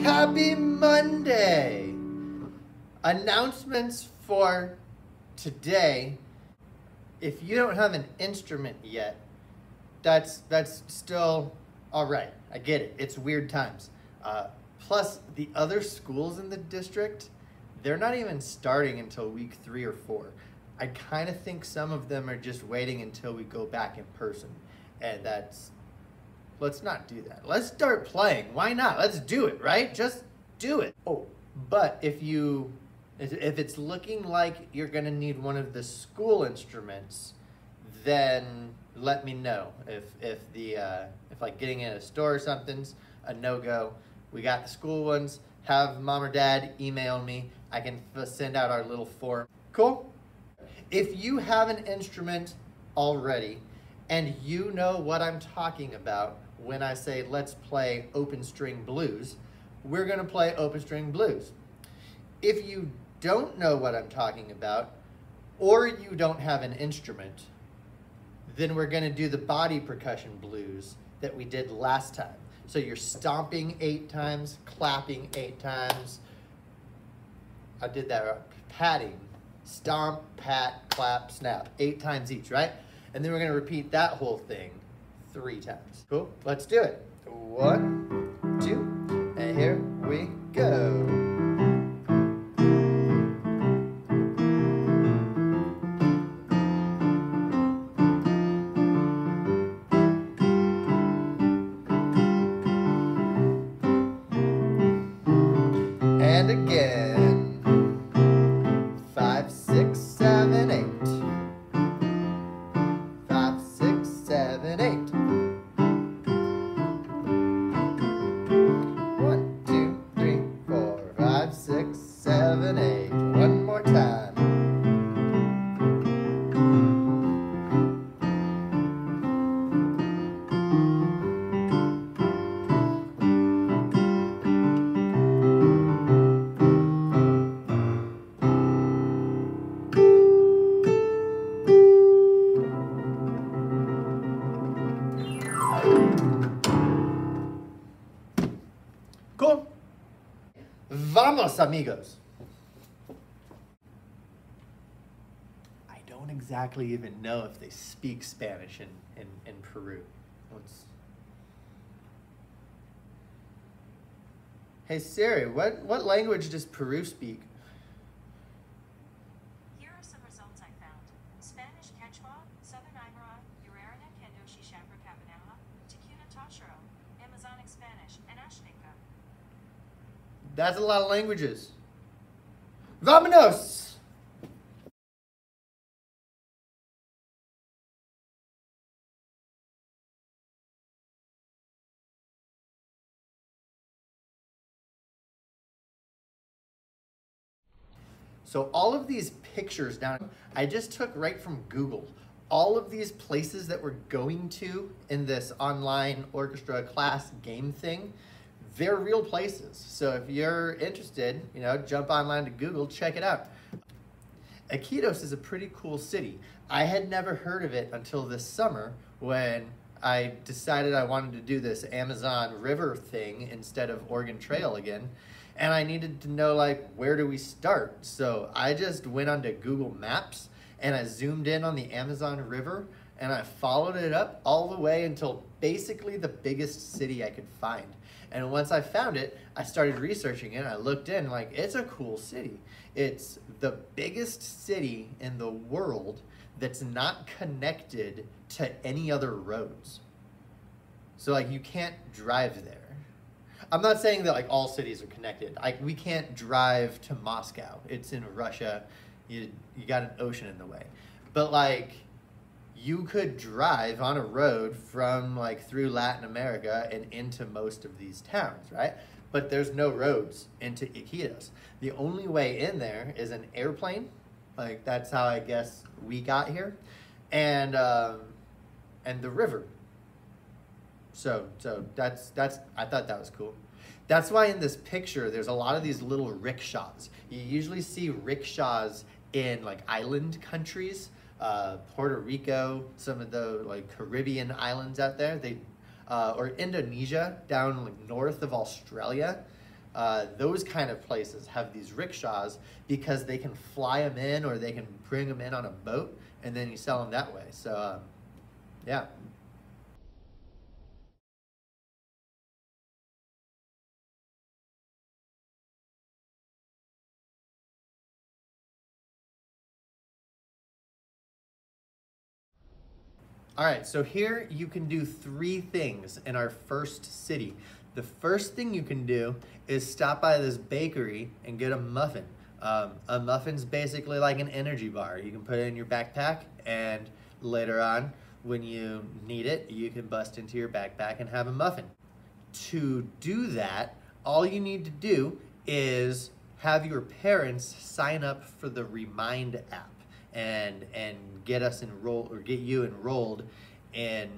Happy Monday! Announcements for today. If you don't have an instrument yet, that's still all right. I get it. It's weird times. Plus, the other schools in the district, they're not even starting until week 3 or 4. I kind of think some of them are just waiting until we go back in person. And let's not do that. Let's start playing. Why not? Let's do it, right? Just do it. Oh, but if it's looking like you're gonna need one of the school instruments, then let me know. If like getting in a store or something's a no-go, we got the school ones. Have mom or dad email me. I can send out our little form. Cool? If you have an instrument already and you know what I'm talking about when I say let's play open string blues, we're gonna play open string blues. If you don't know what I'm talking about, or you don't have an instrument, then we're gonna do the body percussion blues that we did last time. So you're stomping 8 times, clapping 8 times. I did that right. Patting, stomp, pat, clap, snap, 8 times each, right? And then we're gonna repeat that whole thing 3 times. Cool, let's do it. 1, 2, and here we go. And again, 5, 6, 7, 8. 5, 6, 7, 8. 1, 2, 3, 4, 5, 6, 7, 8. One more time. Cool. Vamos, amigos. I don't exactly even know if they speak Spanish in Peru. Hey Siri, what language does Peru speak? Here are some results I found. Spanish Quechua, Southern Aymara, Urarana Kendoshi Shapra Cabanaha, Ticuna Tasharo, Amazonic Spanish, and Ashninka. That's a lot of languages. Vámonos! So all of these pictures down, I just took right from Google. All of these places that we're going to in this online orchestra class game thing, they're real places. So if you're interested, jump online to Google, check it out. Iquitos is a pretty cool city. I had never heard of it until this summer when I decided I wanted to do this Amazon River thing instead of Oregon Trail again. And I needed to know, where do we start? So I just went onto Google Maps and I zoomed in on the Amazon River and I followed it up all the way until basically the biggest city I could find. And once I found it, I started researching it. I looked in, it's a cool city. It's the biggest city in the world that's not connected to any other roads. So you can't drive there. I'm not saying that all cities are connected. We can't drive to Moscow. It's in Russia. You got an ocean in the way. But you could drive on a road from through Latin America and into most of these towns, right? But there's no roads into Iquitos. The only way in there is an airplane. That's how I guess we got here. And the river. So that's I thought that was cool. That's why in this picture there's a lot of these little rickshaws. You usually see rickshaws in island countries, Puerto Rico, some of the Caribbean islands out there. Or Indonesia down north of Australia. those kind of places have these rickshaws because they can fly them in or they can bring them in on a boat and then you sell them that way. So, yeah. All right, so here you can do 3 things in our first city. The first thing you can do is stop by this bakery and get a muffin. A muffin's basically like an energy bar. You can put it in your backpack, and later on, when you need it, you can bust into your backpack and have a muffin. To do that, all you need to do is have your parents sign up for the Remind app and get us enrolled, or get you enrolled in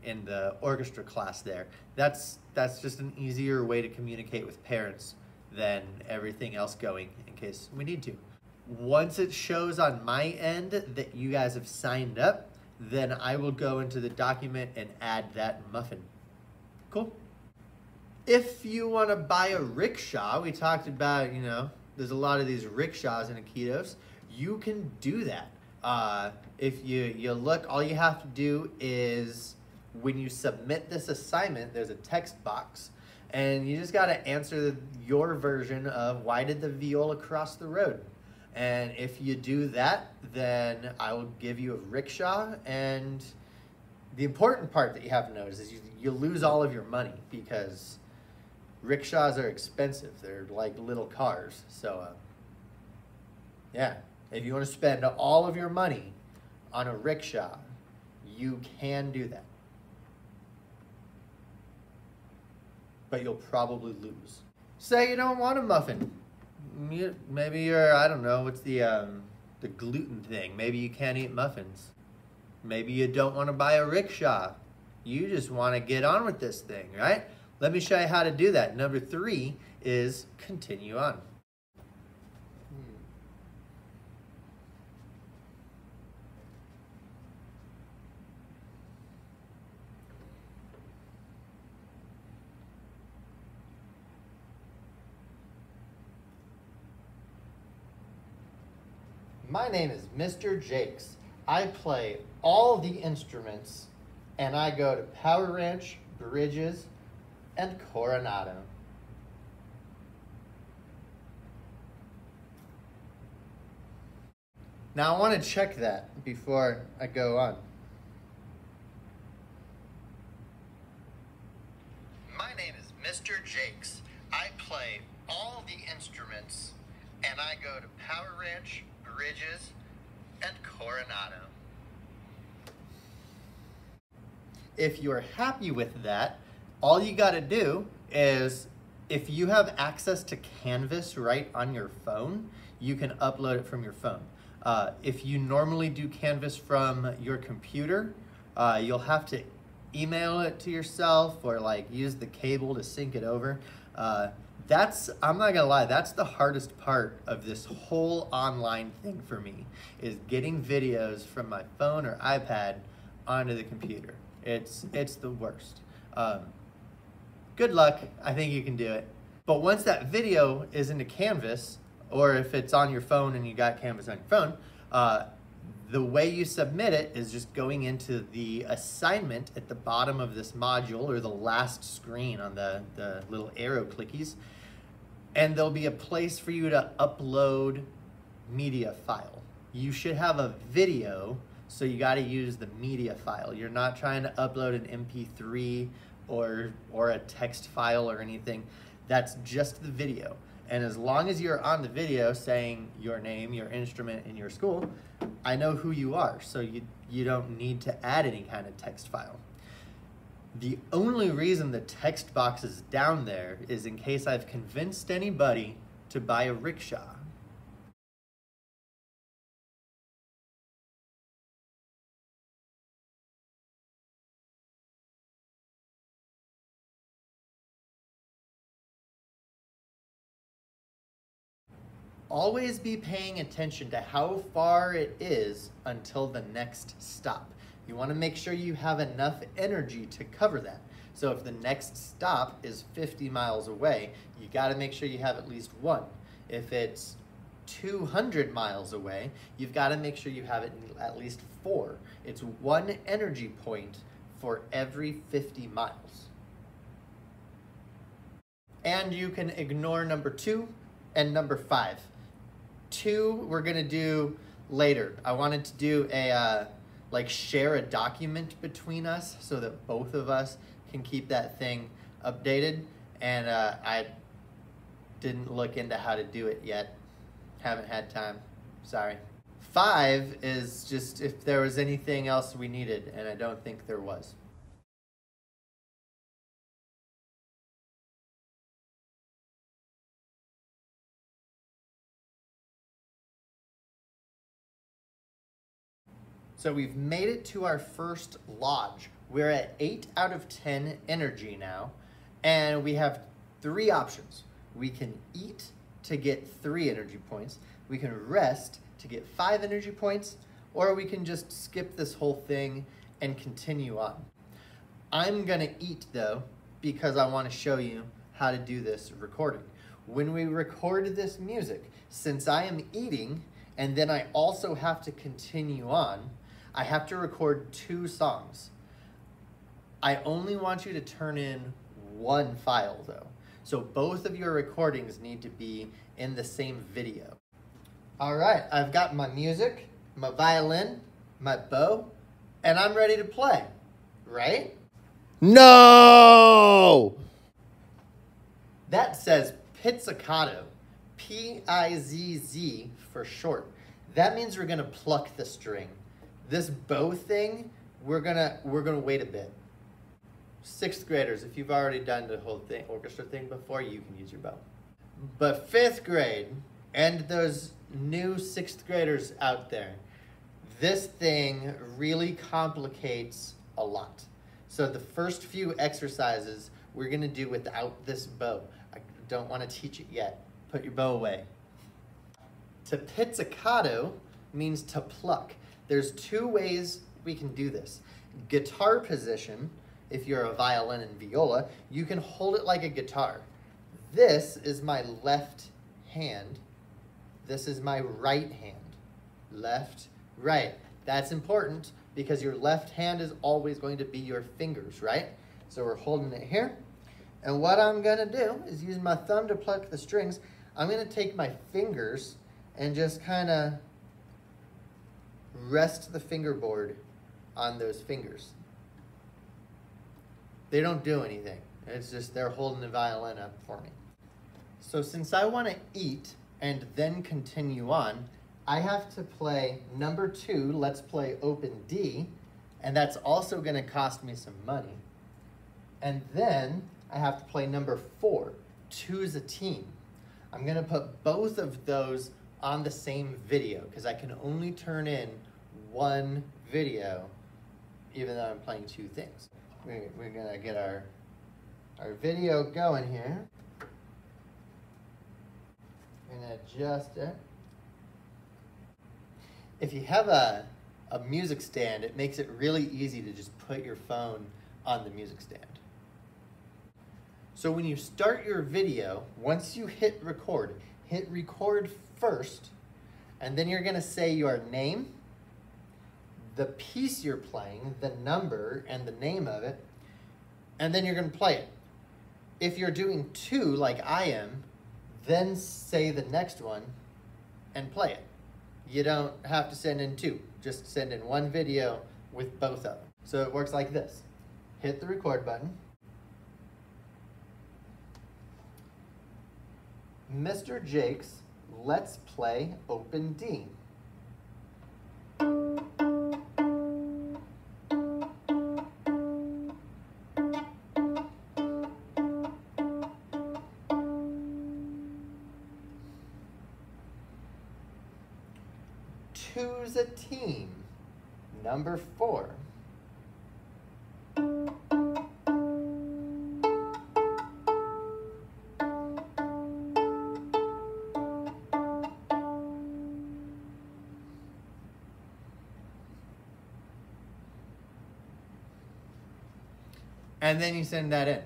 the orchestra class there. That's just an easier way to communicate with parents than everything else going in case we need to. Once it shows on my end that you guys have signed up, then I will go into the document and add that muffin. Cool. If you want to buy a rickshaw, we talked about, there's a lot of these rickshaws in Iquitos. You can do that. If you look, all you have to do is when you submit this assignment, there's a text box, and you just got to answer your version of why did the viola cross the road. And if you do that, then I will give you a rickshaw. And the important part that you have to notice is you lose all of your money because rickshaws are expensive. They're like little cars. So, yeah, if you want to spend all of your money on a rickshaw, you can do that. But you'll probably lose. Say you don't want a muffin. Maybe you're, I don't know, what's the gluten thing? Maybe you can't eat muffins. Maybe you don't want to buy a rickshaw. You just want to get on with this thing, right? Let me show you how to do that. Number 3 is continue on. My name is Mr. Jakes. I play all the instruments, and I go to Power Ranch, Bridges, and Coronado. Now I want to check that before I go on. My name is Mr. Jakes. I play all the instruments, and I go to Power Ranch, Bridges, and Coronado. If you're happy with that, all you got to do is, if you have access to Canvas right on your phone, you can upload it from your phone. If you normally do Canvas from your computer, you'll have to email it to yourself or like use the cable to sync it over. I'm not gonna lie, that's the hardest part of this whole online thing for me, is getting videos from my phone or iPad onto the computer. It's the worst. Good luck, I think you can do it. But once that video is into Canvas, or if it's on your phone and you got Canvas on your phone, the way you submit it is just going into the assignment at the bottom of this module, or the last screen on the little arrow clickies, and there'll be a place for you to upload media file. You should have a video, so you got to use the media file. You're not trying to upload an MP3 or a text file or anything. That's just the video. And as long as you're on the video saying your name, your instrument, and your school, I know who you are, so you don't need to add any kind of text file. The only reason the text box is down there is in case I've convinced anybody to buy a rickshaw. Always be paying attention to how far it is until the next stop. You want to make sure you have enough energy to cover that. So if the next stop is 50 miles away, you got to make sure you have at least one. If it's 200 miles away, you've got to make sure you have at least 4. It's 1 energy point for every 50 miles. And you can ignore number 2 and number 5. 2 we're gonna do later. I wanted to do a like share a document between us so that both of us can keep that thing updated, and I didn't look into how to do it yet. Haven't had time, sorry. 5 is just if there was anything else we needed, and I don't think there was. So we've made it to our first lodge. We're at 8 out of 10 energy now, and we have 3 options. We can eat to get 3 energy points, we can rest to get 5 energy points, or we can just skip this whole thing and continue on. I'm gonna eat though, because I wanna show you how to do this recording. When we record this music, since I am eating, and then I also have to continue on, I have to record 2 songs. I only want you to turn in 1 file though. So both of your recordings need to be in the same video. All right, I've got my music, my violin, my bow, and I'm ready to play, right? No! That says pizzicato, P-I-Z-Z for short. That means we're gonna pluck the string. This bow thing, we're gonna wait a bit. 6th graders, if you've already done the whole thing, orchestra thing before, you can use your bow. But 5th grade, and those new 6th graders out there, this thing really complicates a lot. So the first few exercises we're gonna do without this bow. I don't wanna teach it yet. Put your bow away. To pizzicato means to pluck. There's 2 ways we can do this. Guitar position, if you're a violin and viola, you can hold it like a guitar. This is my left hand. This is my right hand. Left, right. That's important because your left hand is always going to be your fingers, right? So we're holding it here. And what I'm gonna do is use my thumb to pluck the strings. I'm gonna take my fingers and just kinda rest the fingerboard on those fingers. They don't do anything. It's just they're holding the violin up for me. So since I want to eat and then continue on, I have to play number 2, let's play open D, and that's also going to cost me some money. And then I have to play number 4, Two's a Team. I'm going to put both of those on the same video because I can only turn in 1 video even though I'm playing 2 things. We're gonna get our video going here. We're gonna adjust it. If you have a music stand, it makes it really easy to just put your phone on the music stand. So when you start your video, once you hit record first, and then you're gonna say your name, the piece you're playing, the number and the name of it, and then you're gonna play it. If you're doing 2 like I am, then say the next one and play it. You don't have to send in 2, just send in 1 video with both of them. So it works like this. Hit the record button. Mr. Jakes, let's play open D. Two's a Team, number 4. and then you send that in.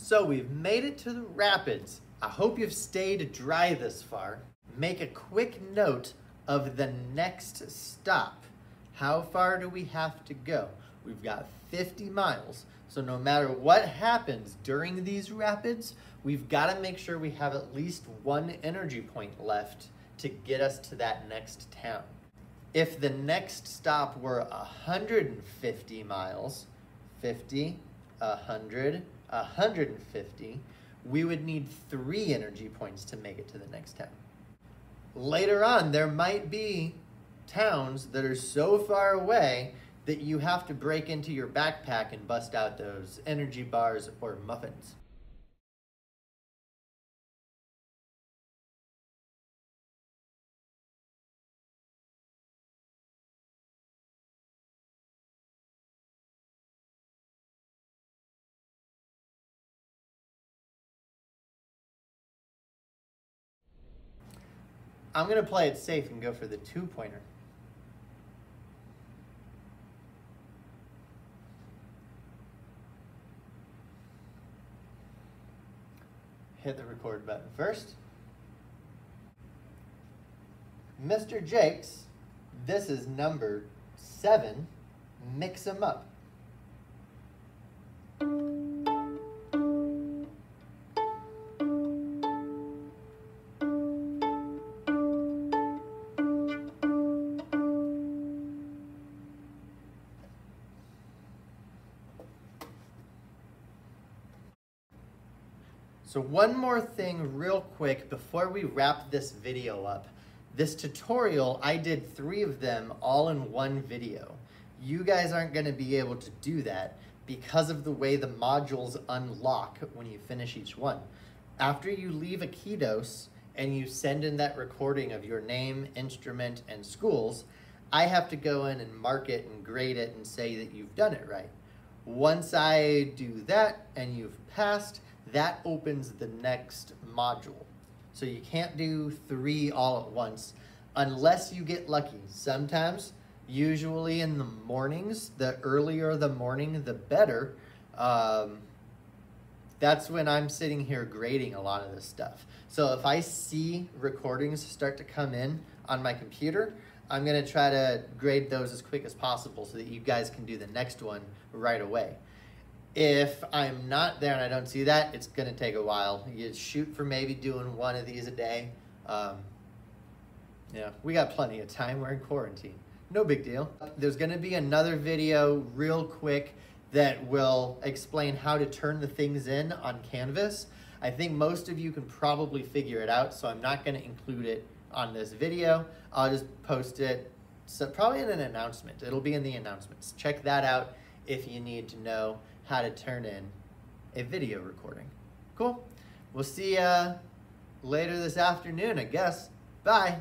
So we've made it to the rapids. I hope you've stayed dry this far. Make a quick note of the next stop. How far do we have to go? We've got 50 miles. So no matter what happens during these rapids, we've got to make sure we have at least one energy point left to get us to that next town. If the next stop were 150 miles, 50, 100, 150, we would need 3 energy points to make it to the next town. Later on, there might be towns that are so far away that you have to break into your backpack and bust out those energy bars or muffins. I'm gonna play it safe and go for the 2-pointer. Hit the record button first. Mr. Jakes, this is number 7. Mix 'em up. So one more thing real quick before we wrap this video up. This tutorial, I did 3 of them all in one video. You guys aren't gonna be able to do that because of the way the modules unlock when you finish each one. After you leave Iquitos and you send in that recording of your name, instrument, and schools, I have to go in and mark it and grade it and say that you've done it right. Once I do that and you've passed, that opens the next module. So you can't do 3 all at once unless you get lucky. Sometimes, usually in the mornings, the earlier the morning, the better. That's when I'm sitting here grading a lot of this stuff. So if I see recordings start to come in on my computer, I'm gonna try to grade those as quick as possible so that you guys can do the next one right away. If I'm not there and I don't see that, it's gonna take a while. You shoot for maybe doing 1 of these a day. Yeah, we got plenty of time. We're in quarantine. No big deal. There's gonna be another video real quick that will explain how to turn the things in on Canvas. I think most of you can probably figure it out, so I'm not gonna include it on this video. I'll just post it, so probably in an announcement. It'll be in the announcements. Check that out if you need to know how to turn in a video recording. Cool. We'll see ya later this afternoon, I guess. Bye.